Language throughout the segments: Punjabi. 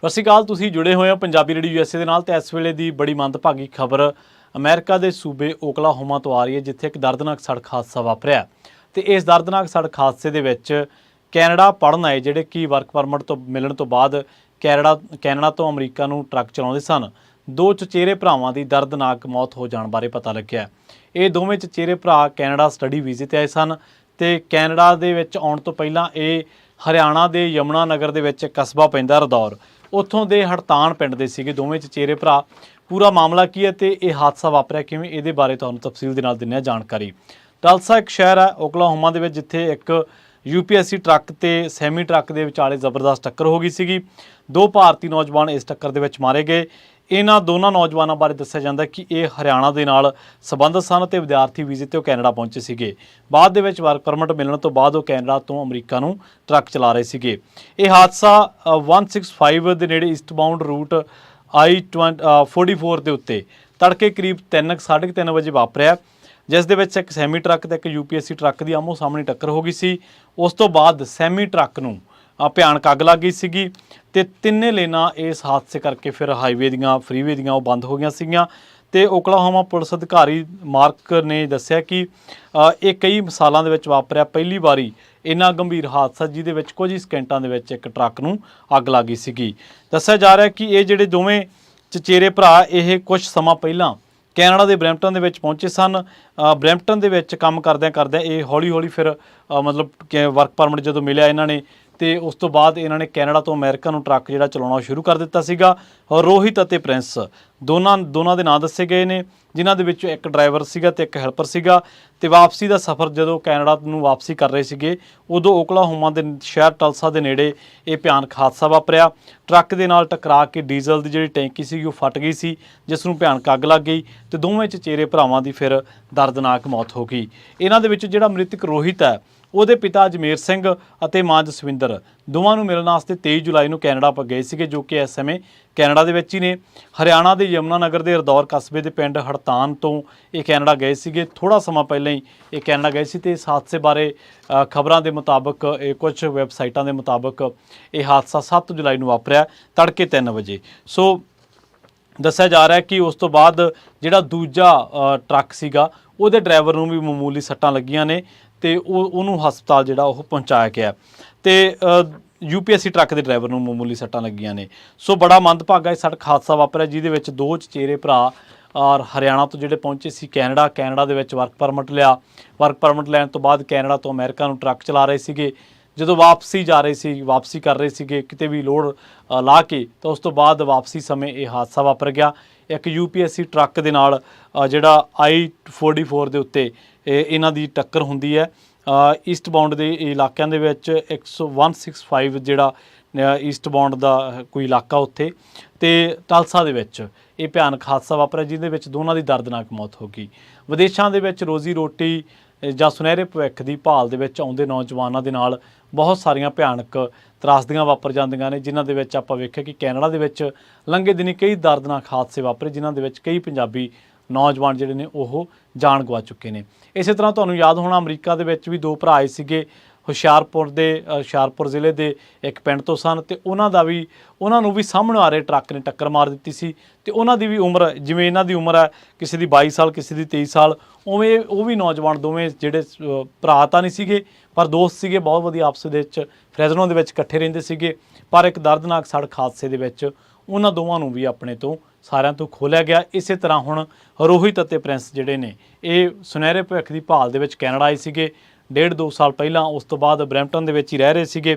ਸਤਿ ਸ਼੍ਰੀ ਅਕਾਲ। ਤੁਸੀਂ ਜੁੜੇ ਹੋਏ ਹੋ ਪੰਜਾਬੀ ਰੇਡੀਓ ਯੂਐਸਏ ਦੇ ਨਾਲ ਤੇ ਇਸ ਵੇਲੇ ਦੀ ਬੜੀ ਮੰਦਭਾਗੀ ਖਬਰ ਅਮਰੀਕਾ ਦੇ ਸੂਬੇ ਓਕਲਾਹੋਮਾ ਤੋਂ ਆ ਰਹੀ ਹੈ, ਜਿੱਥੇ ਇੱਕ ਦਰਦਨਾਕ ਸੜਕ ਹਾਦਸਾ ਵਾਪਰਿਆ ਤੇ ਇਸ ਦਰਦਨਾਕ ਸੜਕ ਹਾਦਸੇ ਦੇ ਵਿੱਚ ਕੈਨੇਡਾ ਪੜ੍ਹਨ ਆਏ ਜਿਹੜੇ ਕਿ ਵਰਕ ਪਰਮਿਟ ਤੋਂ ਮਿਲਣ ਤੋਂ ਬਾਅਦ ਕੈਨੇਡਾ ਤੋਂ ਅਮਰੀਕਾ ਨੂੰ ਟਰੱਕ ਚਲਾਉਂਦੇ ਸਨ। ਦੋ ਚਚੇਰੇ ਭਰਾਵਾਂ ਦੀ ਦਰਦਨਾਕ ਮੌਤ ਹੋ ਜਾਣ ਬਾਰੇ ਪਤਾ ਲੱਗਿਆ। ਇਹ ਦੋਵੇਂ ਚਚੇਰੇ ਭਰਾ ਕੈਨੇਡਾ ਸਟੱਡੀ ਵੀਜ਼ੇ ਤੇ ਆਏ ਸਨ ਤੇ ਕੈਨੇਡਾ ਦੇ ਵਿੱਚ ਆਉਣ ਤੋਂ ਪਹਿਲਾਂ ਇਹ ਹਰਿਆਣਾ ਦੇ ਯਮੁਨਾ ਨਗਰ ਦੇ ਵਿੱਚ ਕਸਬਾ ਪੈਂਦਾ ਰਦੌਰ, ਉੱਥੋਂ ਦੇ ਹੜਤਾਨ ਪਿੰਡ ਦੇ ਸੀਗੇ ਦੋਵੇਂ ਚਚੇਰੇ ਭਰਾ। ਪੂਰਾ ਮਾਮਲਾ ਕੀ ਹੈ ਤੇ ਇਹ ਹਾਦਸਾ ਵਾਪਰਿਆ ਕਿਵੇਂ, ਇਹਦੇ ਬਾਰੇ ਤੁਹਾਨੂੰ ਤਫਸੀਲ ਦੇ ਨਾਲ ਦਿੰਦੇ ਹਾਂ ਜਾਣਕਾਰੀ। ਟਲਸਾ ਇੱਕ ਸ਼ਹਿਰ ਹੈ ਓਕਲਾਹੋਮਾ ਦੇ ਵਿੱਚ, ਜਿੱਥੇ ਇੱਕ UPSC ਟਰੱਕ ਤੇ ਸੈਮੀ ਟਰੱਕ ਦੇ ਵਿਚਾਲੇ ਜ਼ਬਰਦਸਤ ਟੱਕਰ ਹੋ ਗਈ ਸੀਗੀ। ਦੋ ਭਾਰਤੀ ਨੌਜਵਾਨ ਇਸ ਟੱਕਰ ਦੇ ਵਿੱਚ ਮਾਰੇ ਗਏ। ਇਹਨਾਂ ਦੋਨਾਂ ਨੌਜਵਾਨਾਂ ਬਾਰੇ ਦੱਸਿਆ ਜਾਂਦਾ ਕਿ ਇਹ ਹਰਿਆਣਾ ਦੇ ਨਾਲ ਸੰਬੰਧਿਤ ਸਨ ਤੇ ਵਿਦਿਆਰਥੀ ਵੀਜ਼ੇ ਤੇ ਉਹ ਕੈਨੇਡਾ ਪਹੁੰਚੇ ਸੀਗੇ। ਬਾਅਦ ਦੇ ਵਿੱਚ ਵਰਕ ਪਰਮਿਟ ਮਿਲਣ ਤੋਂ ਬਾਅਦ ਉਹ ਕੈਨੇਡਾ ਤੋਂ ਅਮਰੀਕਾ ਨੂੰ ਟਰੱਕ ਚਲਾ ਰਹੇ ਸੀਗੇ। ਇਹ ਹਾਦਸਾ 165 ਦੇ ਨੇੜੇ ਈਸਟਬਾਊਂਡ ਰੂਟ I-44 ਦੇ ਉੱਤੇ ਤੜਕੇ ਕਰੀਬ 3:30 ਵਜੇ ਵਾਪਰਿਆ, ਜਿਸ ਦੇ ਵਿੱਚ ਇੱਕ ਸੈਮੀ ਟਰੱਕ ਤੇ ਇੱਕ UPSC ਟਰੱਕ ਦੀ ਆਮੋ ਸਾਹਮਣੇ ਟੱਕਰ ਹੋ ਗਈ ਸੀ। ਉਸ ਤੋਂ ਬਾਅਦ ਸੈਮੀ ਟਰੱਕ ਨੂੰ ਭਿਆਨਕ ਅੱਗ ਲੱਗ ਗਈ ਸੀਗੀ ਤੇ ਤਿੰਨੇ ਲੇਨਾਂ ਇਸ ਹਾਦਸੇ ਕਰਕੇ ਫਿਰ ਹਾਈਵੇ ਦੀਆਂ ਫਰੀਵੇ ਦੀਆਂ ਉਹ ਬੰਦ ਹੋ ਗਈਆਂ ਸੀਗੀਆਂ। ਤੇ ਓਕਲਾਹੋਮਾ ਪੁਲਿਸ ਅਧਿਕਾਰੀ ਮਾਰਕ ਨੇ ਦੱਸਿਆ ਕਿ ਇਹ ਕਈ ਸਾਲਾਂ ਦੇ ਵਿੱਚ ਵਾਪਰਿਆ ਪਹਿਲੀ ਵਾਰੀ ਇੰਨਾ ਗੰਭੀਰ ਹਾਦਸਾ, ਜਿਹਦੇ ਵਿੱਚ ਕੁਝ ਹੀ ਸਕਿੰਟਾਂ ਦੇ ਵਿੱਚ ਇੱਕ ਟਰੱਕ ਨੂੰ ਅੱਗ ਲੱਗ ਗਈ ਸੀਗੀ। ਦੱਸਿਆ ਜਾ ਰਿਹਾ ਕਿ ਇਹ ਜਿਹੜੇ ਦੋਵੇਂ ਚਚੇਰੇ ਭਰਾ ਇਹ ਕੁਝ ਸਮਾਂ ਪਹਿਲਾਂ ਕੈਨੇਡਾ ਦੇ ਬਰੈਂਪਟਨ ਦੇ ਵਿੱਚ ਪਹੁੰਚੇ ਸਨ। ਬਰੈਂਪਟਨ ਦੇ ਵਿੱਚ ਕੰਮ ਕਰਦਿਆਂ ਇਹ ਹੌਲੀ ਹੌਲੀ ਫਿਰ ਮਤਲਬ ਕਿ ਵਰਕ ਪਰਮਿਟ ਜਦੋਂ ਮਿਲਿਆ ਇਹਨਾਂ ਨੇ, ਤੇ ਉਸ ਤੋਂ ਬਾਅਦ ਇਹਨਾਂ ਨੇ ਕੈਨੇਡਾ ਤੋਂ ਅਮਰੀਕਾ ਨੂੰ ਟਰੱਕ ਜਿਹੜਾ ਚਲਾਉਣਾ ਸ਼ੁਰੂ ਕਰ ਦਿੱਤਾ ਸੀਗਾ। ਰੋਹਿਤ ਅਤੇ ਪ੍ਰਿੰਸ ਦੋਨਾਂ ਦੇ ਨਾਂ ਦੱਸੇ ਗਏ ਨੇ, ਜਿਨ੍ਹਾਂ ਦੇ ਵਿੱਚੋਂ ਇੱਕ ਡਰਾਈਵਰ ਸੀਗਾ ਤੇ ਇੱਕ ਹੈਲਪਰ ਸੀਗਾ। ਤੇ ਵਾਪਸੀ ਦਾ ਸਫ਼ਰ ਜਦੋਂ ਕੈਨੇਡਾ ਨੂੰ ਵਾਪਸੀ ਕਰ ਰਹੇ ਸੀਗੇ, ਉਦੋਂ ਓਕਲਾਹੋਮਾ ਦੇ ਸ਼ਹਿਰ ਟਲਸਾ ਦੇ ਨੇੜੇ ਇਹ ਭਿਆਨਕ ਹਾਦਸਾ ਵਾਪਰਿਆ। ਟਰੱਕ ਦੇ ਨਾਲ ਟਕਰਾ ਕੇ ਡੀਜ਼ਲ ਦੀ ਜਿਹੜੀ ਟੈਂਕੀ ਸੀਗੀ ਉਹ ਫਟ ਗਈ ਸੀ, ਜਿਸ ਨੂੰ ਭਿਆਨਕ ਅੱਗ ਲੱਗ ਗਈ ਤੇ ਦੋਵੇਂ ਚਚੇਰੇ ਭਰਾਵਾਂ ਦੀ ਫਿਰ ਦਰਦਨਾਕ ਮੌਤ ਹੋ ਗਈ। ਇਹਨਾਂ ਦੇ ਵਿੱਚ ਜਿਹੜਾ ਮ੍ਰਿਤਕ ਰੋਹਿਤ ਹੈ, ਉਹਦੇ ਪਿਤਾ ਅਜਮੇਰ ਸਿੰਘ ਅਤੇ ਮਾਂ ਜਸਵਿੰਦਰ ਦੋਵਾਂ ਨੂੰ ਮਿਲਣ ਵਾਸਤੇ 23 ਜੁਲਾਈ ਨੂੰ ਕੈਨੇਡਾ ਗਏ ਸੀਗੇ, ਜੋ ਕਿ ਇਸ ਸਮੇਂ ਕੈਨੇਡਾ ਦੇ ਵਿੱਚ ਹੀ ਨੇ। ਹਰਿਆਣਾ ਦੇ ਯਮੁਨਾ ਨਗਰ ਦੇ ਰਦੌਰ ਕਸਬੇ ਦੇ ਪਿੰਡ ਹੜਤਾਨ ਤੋਂ ਇਹ ਕੈਨੇਡਾ ਗਏ ਸੀਗੇ। ਥੋੜ੍ਹਾ ਸਮਾਂ ਪਹਿਲਾਂ ਹੀ ਇਹ ਕੈਨੇਡਾ ਗਏ ਸੀ ਤੇ ਇਸ ਹਾਦਸੇ ਬਾਰੇ ਖਬਰਾਂ ਦੇ ਮੁਤਾਬਕ, ਕੁਝ ਵੈਬਸਾਈਟਾਂ ਦੇ ਮੁਤਾਬਕ ਇਹ ਹਾਦਸਾ 7 ਜੁਲਾਈ ਨੂੰ ਵਾਪਰਿਆ ਤੜਕੇ 3 ਵਜੇ। ਸੋ ਦੱਸਿਆ ਜਾ ਰਿਹਾ ਕਿ ਉਸ ਤੋਂ ਬਾਅਦ ਜਿਹੜਾ ਦੂਜਾ ਟਰੱਕ ਸੀਗਾ ਉਹਦੇ ਡਰਾਈਵਰ ਨੂੰ ਵੀ ਮਾਮੂਲੀ ਸੱਟਾਂ ਲੱਗੀਆਂ ਨੇ ਤੇ ਉਹਨੂੰ ਹਸਪਤਾਲ ਜਿਹੜਾ ਉਹ ਪਹੁੰਚਾਇਆ ਗਿਆ ਤੇ UPSC ਟਰੱਕ ਦੇ ਡਰਾਈਵਰ ਨੂੰ ਮਾਮੂਲੀ ਸੱਟਾਂ ਲੱਗੀਆਂ ਨੇ। ਸੋ ਬੜਾ ਮੰਦਭਾਗਾ ਇਹ ਸੜਕ ਹਾਦਸਾ ਵਾਪਰਿਆ, ਜਿਹਦੇ ਵਿੱਚ ਦੋ ਚਚੇਰੇ ਭਰਾ ਔਰ ਹਰਿਆਣਾ ਤੋਂ ਜਿਹੜੇ ਪਹੁੰਚੇ ਸੀ ਕੈਨੇਡਾ ਦੇ ਵਿੱਚ ਵਰਕ ਪਰਮਿਟ ਲਿਆ। ਵਰਕ ਪਰਮਿਟ ਲੈਣ ਤੋਂ ਬਾਅਦ ਕੈਨੇਡਾ ਤੋਂ ਅਮਰੀਕਾ ਨੂੰ ਟਰੱਕ ਚਲਾ ਰਹੇ ਸੀਗੇ। ਜਦੋਂ ਵਾਪਸੀ ਕਰ ਰਹੇ ਸੀਗੇ ਕਿਤੇ ਵੀ ਲੋਡ ਲਾ ਕੇ, ਤਾਂ ਉਸ ਤੋਂ ਬਾਅਦ ਵਾਪਸੀ ਸਮੇਂ ਇਹ ਹਾਦਸਾ ਵਾਪਰ ਗਿਆ। ਇੱਕ UPSC ਟਰੱਕ ਦੇ ਨਾਲ ਜਿਹੜਾ I-44 ਦੇ ਉੱਤੇ ਇਹਨਾਂ ਦੀ ਟੱਕਰ ਹੁੰਦੀ ਹੈ। ਈਸਟਬਾਊਂਡ ਦੇ ਇਲਾਕਿਆਂ ਦੇ ਵਿੱਚ 165 ਜਿਹੜਾ ਈਸਟਬਾਊਂਡ ਦਾ ਕੋਈ ਇਲਾਕਾ ਉੱਥੇ, ਤੇ ਟਲਸਾ ਦੇ ਵਿੱਚ ਇਹ ਭਿਆਨਕ ਹਾਦਸਾ ਵਾਪਰਿਆ, ਜਿਹਦੇ ਵਿੱਚ ਦੋਨਾਂ ਦੀ ਦਰਦਨਾਕ ਮੌਤ ਹੋ ਗਈ। ਵਿਦੇਸ਼ਾਂ ਦੇ ਵਿੱਚ ਰੋਜ਼ੀ ਰੋਟੀ ਜਾਂ ਸੁਨਹਿਰੇ ਭਵਿੱਖ ਦੀ ਭਾਲ ਦੇ ਵਿੱਚ ਆਉਂਦੇ ਨੌਜਵਾਨਾਂ ਦੇ ਨਾਲ ਬਹੁਤ ਸਾਰੀਆਂ ਭਿਆਨਕ ਤਰਾਸਦੀਆਂ ਵਾਪਰ ਜਾਂਦੀਆਂ ਨੇ, ਜਿਨ੍ਹਾਂ ਦੇ ਵਿੱਚ ਆਪਾਂ ਵੇਖਿਆ ਕਿ ਕੈਨੇਡਾ ਦੇ ਵਿੱਚ ਲੰਘੇ ਦਿਨੀ ਕਈ ਦਰਦਨਾਕ ਹਾਦਸੇ ਵਾਪਰੇ, ਜਿਨ੍ਹਾਂ ਦੇ ਵਿੱਚ ਕਈ ਪੰਜਾਬੀ ਨੌਜਵਾਨ ਜਿਹੜੇ ਨੇ ਉਹ ਜਾਨ ਗਵਾ ਚੁੱਕੇ ਨੇ। ਇਸੇ ਤਰ੍ਹਾਂ ਤੁਹਾਨੂੰ ਯਾਦ ਹੋਣਾ ਅਮਰੀਕਾ ਦੇ ਵਿੱਚ ਵੀ ਦੋ ਭਰਾ ਆਏ ਸੀਗੇ, ਹੁਸ਼ਿਆਰਪੁਰ ਜ਼ਿਲ੍ਹੇ ਦੇ ਇੱਕ ਪਿੰਡ ਤੋਂ ਸਨ, ਤੇ ਉਹਨਾਂ ਨੂੰ ਵੀ ਸਾਹਮਣੇ ਆ ਰਹੇ ਟਰੱਕ ਨੇ ਟੱਕਰ ਮਾਰ ਦਿੱਤੀ ਸੀ। ਤੇ ਉਹਨਾਂ ਦੀ ਵੀ ਉਮਰ, ਜਿਵੇਂ ਇਹਨਾਂ ਦੀ ਉਮਰ ਹੈ ਕਿਸੇ ਦੀ 22 ਸਾਲ ਕਿਸੇ ਦੀ 23 ਸਾਲ, ਉਵੇਂ ਉਹ ਵੀ ਨੌਜਵਾਨ ਦੋਵੇਂ ਜਿਹੜੇ ਭਰਾ ਤਾਂ ਨਹੀਂ ਸੀਗੇ ਪਰ ਦੋਸਤ ਸੀਗੇ, ਬਹੁਤ ਵਧੀਆ ਆਪਸ ਦੇ ਵਿੱਚ ਫਰੈਜ਼ਨੋ ਦੇ ਵਿੱਚ ਇਕੱਠੇ ਰਹਿੰਦੇ ਸੀਗੇ। ਪਰ ਇੱਕ ਦਰਦਨਾਕ ਸੜਕ ਹਾਦਸੇ ਦੇ ਵਿੱਚ ਉਹਨਾਂ ਦੋਵਾਂ ਨੂੰ ਵੀ ਆਪਣੇ ਤੋਂ ਸਾਰਿਆਂ ਤੋਂ ਖੋਲਿਆ ਗਿਆ। ਇਸੇ ਤਰ੍ਹਾਂ ਹੁਣ ਰੋਹਿਤ ਅਤੇ ਪ੍ਰਿੰਸ ਜਿਹੜੇ ਨੇ ਇਹ ਸੁਨਹਿਰੇ ਭਵਿੱਖ ਦੀ ਭਾਲ ਦੇ ਵਿੱਚ ਕੈਨੇਡਾ ਆਏ ਸੀਗੇ 1.5-2 ਸਾਲ ਪਹਿਲਾਂ। ਉਸ ਤੋਂ ਬਾਅਦ ਬਰੈਂਪਟਨ ਦੇ ਵਿੱਚ ਹੀ ਰਹਿ ਰਹੇ ਸੀਗੇ,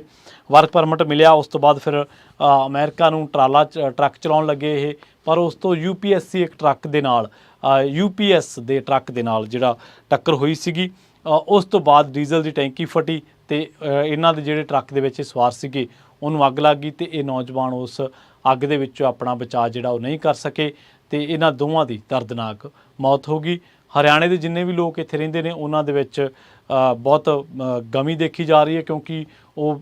ਵਰਕ ਪਰਮਿਟ ਮਿਲਿਆ। ਉਸ ਤੋਂ ਬਾਅਦ ਫਿਰ ਅਮਰੀਕਾ ਨੂੰ ਟਰੱਕ ਚਲਾਉਣ ਲੱਗੇ ਇਹ, ਪਰ ਉਸ ਤੋਂ UPSC ਇੱਕ ਟਰੱਕ ਦੇ ਨਾਲ UPS ਦੇ ਟਰੱਕ ਦੇ ਨਾਲ ਜਿਹੜਾ ਟੱਕਰ ਹੋਈ ਸੀਗੀ। ਉਸ ਤੋਂ ਬਾਅਦ ਡੀਜ਼ਲ ਦੀ ਟੈਂਕੀ ਫਟੀ ਤੇ ਇਹਨਾਂ ਦੇ ਜਿਹੜੇ ਟਰੱਕ ਦੇ ਵਿੱਚ ਸਵਾਰ ਸੀਗੇ ਉਹਨੂੰ ਅੱਗ ਲੱਗ ਗਈ ਤੇ ਇਹ ਨੌਜਵਾਨ ਉਸ ਅੱਗ ਦੇ ਵਿੱਚੋਂ ਆਪਣਾ ਬਚਾਅ ਜਿਹੜਾ ਉਹ ਨਹੀਂ ਕਰ ਸਕੇ ਤੇ ਇਹਨਾਂ ਦੋਵਾਂ ਦੀ ਦਰਦਨਾਕ ਮੌਤ ਹੋ ਗਈ। ਹਰਿਆਣੇ ਦੇ ਜਿੰਨੇ ਵੀ ਲੋਕ ਇੱਥੇ ਰਹਿੰਦੇ ਨੇ ਉਹਨਾਂ ਦੇ ਵਿੱਚ ਬਹੁਤ ਗਮੀ ਦੇਖੀ ਜਾ ਰਹੀ ਹੈ, ਕਿਉਂਕਿ ਉਹ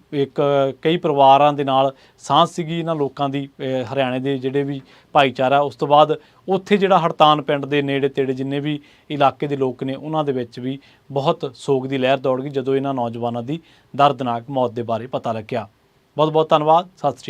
ਕਈ ਪਰਿਵਾਰਾਂ ਦੇ ਨਾਲ ਸਾਂਝ ਸੀਗੀ ਇਹਨਾਂ ਲੋਕਾਂ ਦੀ, ਹਰਿਆਣੇ ਦੇ ਜਿਹੜੇ ਵੀ ਭਾਈਚਾਰਾ। ਉਸ ਤੋਂ ਬਾਅਦ ਉੱਥੇ ਜਿਹੜਾ ਹੜਤਾਨ ਪਿੰਡ ਦੇ ਨੇੜੇ ਤੇੜੇ ਜਿੰਨੇ ਵੀ ਇਲਾਕੇ ਦੇ ਲੋਕ ਨੇ ਉਹਨਾਂ ਦੇ ਵਿੱਚ ਵੀ ਬਹੁਤ ਸੋਗ ਦੀ ਲਹਿਰ ਦੌੜ ਗਈ ਜਦੋਂ ਇਹਨਾਂ ਨੌਜਵਾਨਾਂ ਦੀ ਦਰਦਨਾਕ ਮੌਤ ਦੇ ਬਾਰੇ ਪਤਾ ਲੱਗਿਆ। ਬਹੁਤ ਬਹੁਤ ਧੰਨਵਾਦ। ਸਤਿ ਸ਼੍ਰੀ ਅਕਾਲ।